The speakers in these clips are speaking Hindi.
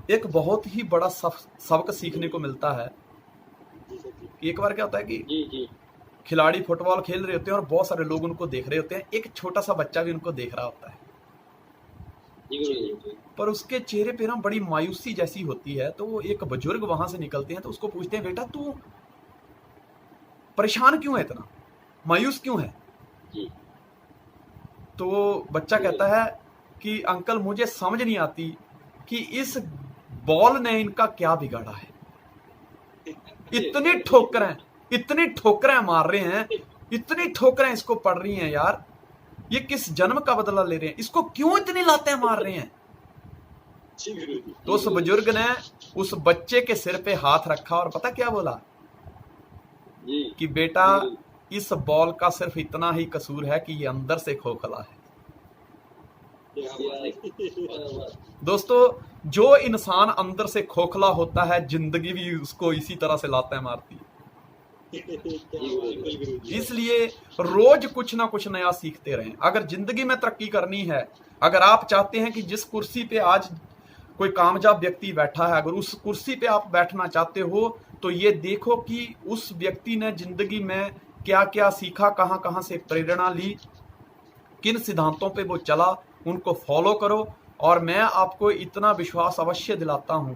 एक बहुत ही बड़ा सबक सीखने को मिलता है। एक बार क्या होता है कि खिलाड़ी फुटबॉल खेल रहे होते हैं और बहुत सारे लोग उनको देख रहे होते हैं, एक छोटा सा बच्चा भी उनको देख रहा होता है, पर उसके चेहरे पे ना बड़ी मायूसी जैसी होती है। तो वो एक बुजुर्ग वहां से निकलते हैं, तो उसको पूछते हैं, बेटा तू परेशान क्यों है, इतना मायूस क्यों है? तो वो बच्चा कहता है कि अंकल मुझे समझ नहीं आती कि इस बॉल ने इनका क्या बिगाड़ा है। इतनी ठोकरें मार रहे हैं, इतनी ठोकरें इसको पड़ रही हैं यार, ये किस जन्म का बदला ले रहे हैं, इसको क्यों इतनी लातें मार रहे हैं? तो उस बुजुर्ग ने उस बच्चे के सिर पे हाथ रखा और पता क्या बोला कि बेटा इस बॉल का सिर्फ इतना ही कसूर है कि ये अंदर से खोखला है। दोस्तों, जो इंसान अंदर से खोखला होता है, जिंदगी भी उसको इसी तरह से लातें मारती है। इसलिए रोज कुछ ना कुछ नया सीखते रहें। अगर जिंदगी में तरक्की करनी है, अगर आप चाहते हैं कि जिस कुर्सी पे आज कोई कामयाब व्यक्ति बैठा है, अगर उस कुर्सी पे आप बैठना चाहते हो, तो ये देखो कि उस व्यक्ति ने जिंदगी में क्या क्या सीखा, कहां कहां से प्रेरणा ली, किन सिद्धांतों पे वो चला, उनको फॉलो करो। और मैं आपको इतना विश्वास अवश्य दिलाता हूं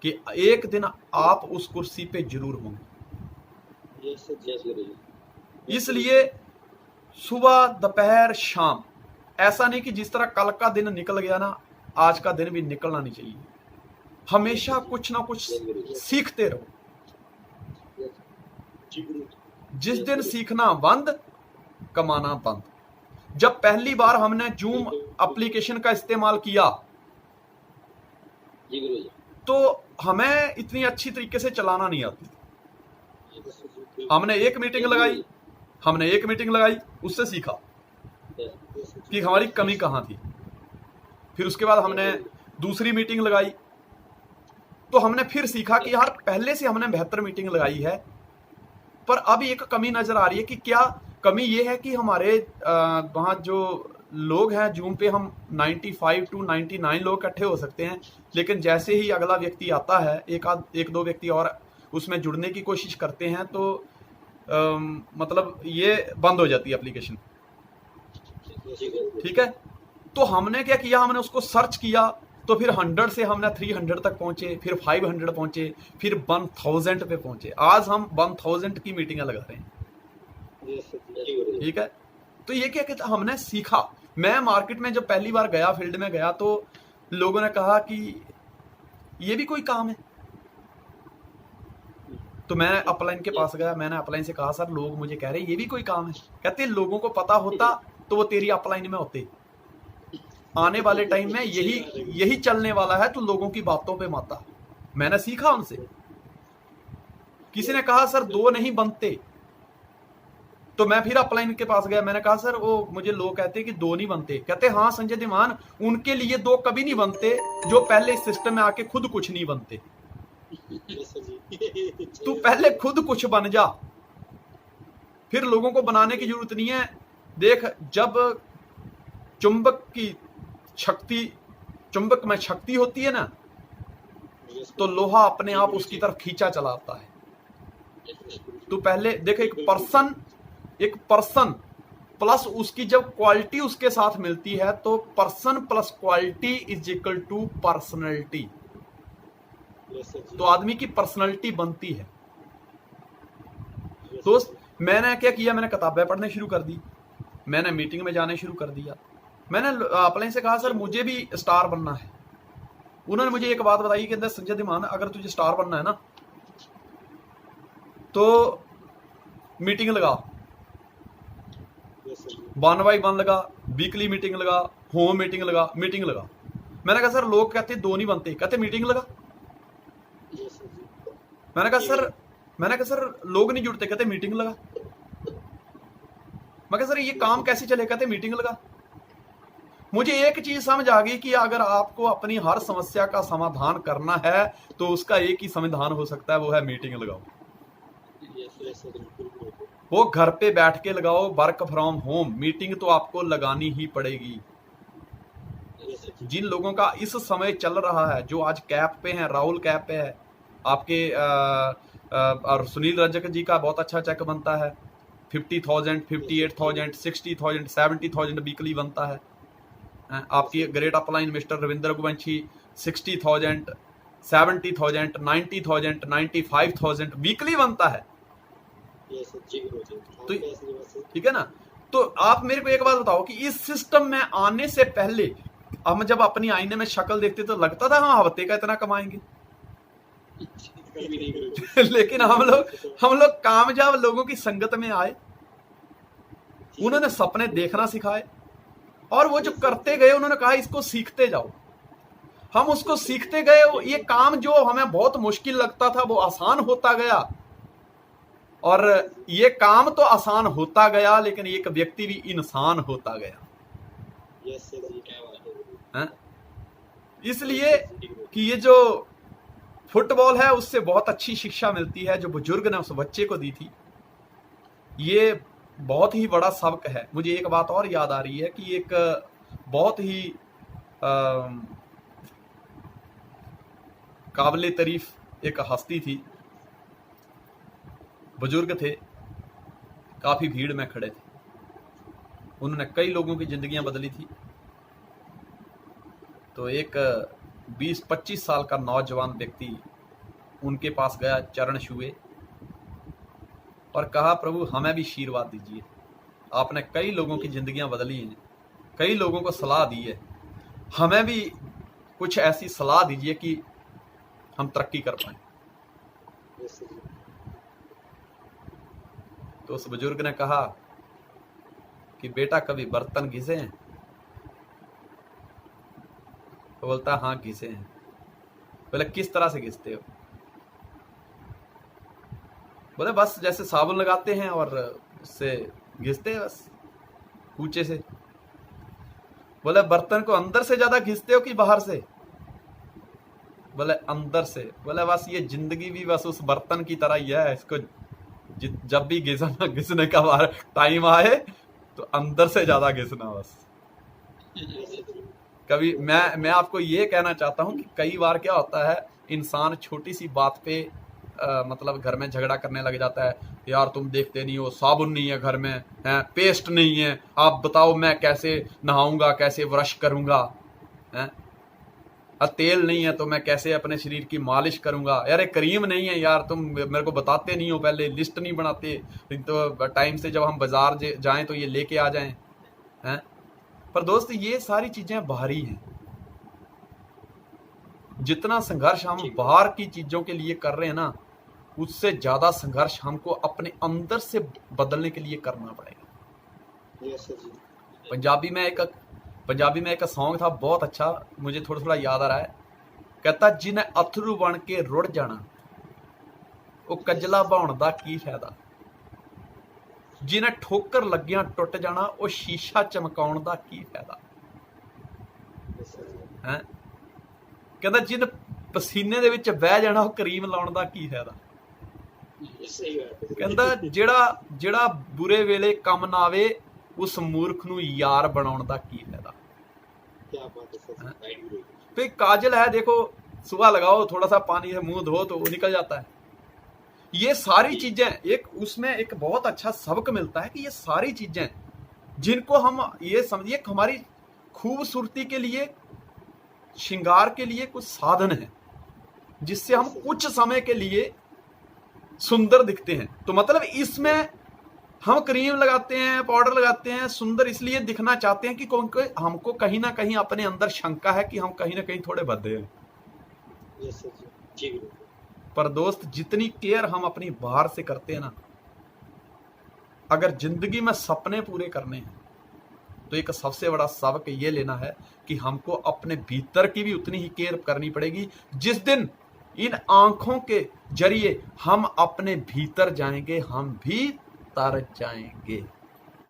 कि एक दिन आप उस कुर्सी पे जरूर होंगे। इसलिए सुबह दोपहर शाम, ऐसा नहीं कि जिस तरह कल का दिन निकल गया ना, आज का दिन भी निकलना नहीं चाहिए। हमेशा कुछ ना कुछ सीखते रहो। जिस दिन सीखना बंद, कमाना बंद। जब पहली बार हमने जूम एप्लीकेशन का इस्तेमाल किया तो हमें इतनी अच्छी तरीके से चलाना नहीं आती। हमने एक मीटिंग लगाई, उससे सीखा कि हमारी कमी कहां थी। फिर उसके बाद हमने दूसरी मीटिंग लगाई, तो हमने फिर सीखा कि यार पहले से हमने बेहतर मीटिंग लगाई है, पर अब एक कमी नजर आ रही है। कि क्या कमी ये है कि हमारे वहां जो लोग हैं जूम पे, हम 95 to 99 लोग इकट्ठे हो सकते हैं, लेकिन जैसे ही अगला व्यक्ति आता है, एक दो व्यक्ति और उसमें जुड़ने की कोशिश करते हैं, तो मतलब ये बंद हो जाती है एप्लीकेशन। ठीक है, तो हमने क्या किया, हमने उसको सर्च किया, तो फिर 100 से हमने 300 तक पहुंचे, फिर 500 पहुंचे, फिर 1000 पे पहुंचे। आज हम 1000 की मीटिंग लगा रहे हैं। ठीक है, तो ये क्या कहता, हमने सीखा। मैं मार्केट में जब पहली बार गया, फील्ड में गया, तो लोगों ने कहा कि ये भी कोई काम है। तो मैं अपलाइन के पास गया, मैंने अपलाइन से कहा, सर लोग मुझे कह रहे ये भी कोई काम है। कहते लोगों को पता होता तो वो तेरी अपलाइन में होते। आने वाले टाइम में यही चलने वाला है, तो लोगों की बातों पे माता। मैंने सीखा उनसे। किसी ने कहा सर 2 नहीं बनते, तो मैं फिर अपलाइन के पास गया, मैंने कहा सर वो मुझे लोग कहते हैं कि 2 नहीं बनते। कहते हाँ संजय धीमान, उनके लिए 2 कभी नहीं बनते जो पहले इस सिस्टम में आके खुद कुछ नहीं बनते। तू पहले खुद कुछ बन जा, फिर लोगों को बनाने की जरूरत नहीं है। देख, जब चुंबक में शक्ति होती है ना, तो लोहा अपने आप उसकी तरफ खींचा चला आता है। तू पहले देख, एक पर्सन प्लस उसकी जब क्वालिटी उसके साथ मिलती है, तो person plus quality is equal to personality. तो आदमी की पर्सनैलिटी बनती है। दोस्त, मैंने क्या किया, मैंने किताबें पढ़ने शुरू कर दी, मैंने मीटिंग में जाने शुरू कर दिया। मैंने अपने से कहा सर मुझे भी स्टार बनना है। उन्होंने मुझे एक बात बताई कि संजय धीमान, अगर तुझे स्टार बनना है ना, तो मीटिंग लगा, 1 by 1 लगा, वीकली मीटिंग लगा, होम मीटिंग लगा। मैंने कहा सर लोग कहते 2 नहीं बनते। कहते मीटिंग लगा। मैंने कहा सर लोग नहीं जुड़ते। कहते मीटिंग लगा। मैं कहा सर ये काम कैसे चले? कहते मीटिंग लगा। मुझे एक चीज समझ आ गई कि अगर आपको अपनी हर समस्या का समाधान करना है, तो उसका एक ही समाधान हो सकता है, वो है मीटिंग लगाओ। वो घर पे बैठ के लगाओ, वर्क फ्रॉम होम, मीटिंग तो आपको लगानी ही पड़ेगी। जिन लोगों का इस समय चल रहा है, जो आज कैप पे हैं, राहुल कैप पे है, आपके और सुनील रजक जी का बहुत अच्छा चेक बनता है, 50,000, 58,000, 60,000, 70,000 वीकली बनता है। आपकी great upline mister Ravindra Raghuvanshi 60,000, 70,000, 90,000, 95,000 weekly बनता है। तो ठीक है ना। तो आप मेरे को एक बात बताओ कि इस सिस्टम में आने से पहले हम जब अपनी आईने में शक्ल देखते तो लगता था हम हफ्ते का इतना कमाएंगे। लेकिन हम लोग कामयाब लोगों की संगत में आए, उन्होंने सपने देखना सिखाए, और वो जो करते गए उन्होंने कहा इसको सीखते जाओ। हम उसको सीखते गए, ये काम जो हमें बहुत मुश्किल लगता था वो आसान होता गया, और ये काम तो आसान होता गया लेकिन एक व्यक्ति भी इंसान होता गया। इसलिए कि ये जो फुटबॉल है उससे बहुत अच्छी शिक्षा मिलती है जो बुजुर्ग ने उस बच्चे को दी थी। ये बहुत ही बड़ा सबक है। मुझे एक बात और याद आ रही है कि एक बहुत ही काबिले तारीफ एक हस्ती थी, बुजुर्ग थे, काफी भीड़ में खड़े थे, उन्होंने कई लोगों की जिंदगियां बदली थी। तो एक 20-25 साल का नौजवान व्यक्ति उनके पास गया, चरण छुए और कहा प्रभु हमें भी आशीर्वाद दीजिए, आपने कई लोगों की जिंदगियां बदली हैं, कई लोगों को सलाह दी है, हमें भी कुछ ऐसी सलाह दीजिए कि हम तरक्की कर पाए। तो उस बुजुर्ग ने कहा कि बेटा कभी बर्तन घिसे हैं? तो बोलता हाँ घिसे हैं। बोले किस तरह से घिसते हो? बोले बस जैसे साबुन लगाते हैं और उससे घिसते हैं बस, कूचे से। बोले बर्तन को अंदर से ज्यादा घिसते हो कि बाहर से? बोले अंदर से। बोले बस ये जिंदगी भी बस उस बर्तन की तरह ही है, इसको जब भी घिसने का टाइम आए तो अंदर से ज्यादा घिसना बस। कभी मैं आपको ये कहना चाहता हूं कि कई बार क्या होता है, इंसान छोटी सी बात पे मतलब घर में झगड़ा करने लग जाता है। यार तुम देखते नहीं हो, साबुन नहीं है घर में, है पेस्ट नहीं है, आप बताओ मैं कैसे नहाऊंगा, कैसे ब्रश करूंगा, है तेल नहीं है तो मैं कैसे अपने शरीर की मालिश करूंगा, यार क्रीम नहीं है, यार तुम मेरे को बताते नहीं हो, पहले लिस्ट नहीं बनाते, तो टाइम से जब हम बाजार जाएं तो ये लेके आ जाएं, हैं। पर दोस्त ये सारी चीजें बाहरी हैं। जितना संघर्ष हम बाहर की चीजों के लिए कर रहे हैं ना, उससे ज्यादा संघर्ष हमको अपने अंदर से बदलने के लिए करना पड़ेगा। पंजाबी में एक सॉन्ग था बहुत अच्छा, मुझे थोड़ा थोड़ा याद आ रहा है। कहता जिन्हें अथरू बन के रुड़ जाना वो कजला बहाउण दा की फायदा, जिन्हें ठोकर लगिया टुट जाना वो शीशा चमकाउण दा की फायदा, है। कहता जिन पसीने दे विच बह जाना वो करीम लाउण दा की फायदा। कहता ਜਿਹੜਾ बुरे वेले कम ना आवे उस मूर्ख नूं यार बनाउण दा की फायदा। तो काजल है, देखो सुबह लगाओ, थोड़ा सा पानी से मुंह धो तो वो निकल जाता है। ये सारी चीजें एक उसमें एक बहुत अच्छा सबक मिलता है कि ये सारी चीजें जिनको हम ये समझिए हमारी खूबसूरती के लिए, श्रृंगार के लिए कुछ साधन है जिससे हम कुछ समय के लिए सुंदर दिखते हैं। तो मतलब इसमें हम क्रीम लगाते हैं, पाउडर लगाते हैं, सुंदर इसलिए दिखना चाहते हैं कि हमको कहीं ना कहीं अपने अंदर शंका है कि हम कहीं ना कहीं थोड़े भद्दे हैं। पर दोस्त जितनी केयर हम अपनी बाहर से करते हैं ना, अगर जिंदगी में सपने पूरे करने हैं तो एक सबसे बड़ा सबक ये लेना है कि हमको अपने भीतर की भी उतनी ही केयर करनी पड़ेगी। जिस दिन इन आंखों के जरिए हम अपने भीतर जाएंगे, हम भी तर जाएंगे।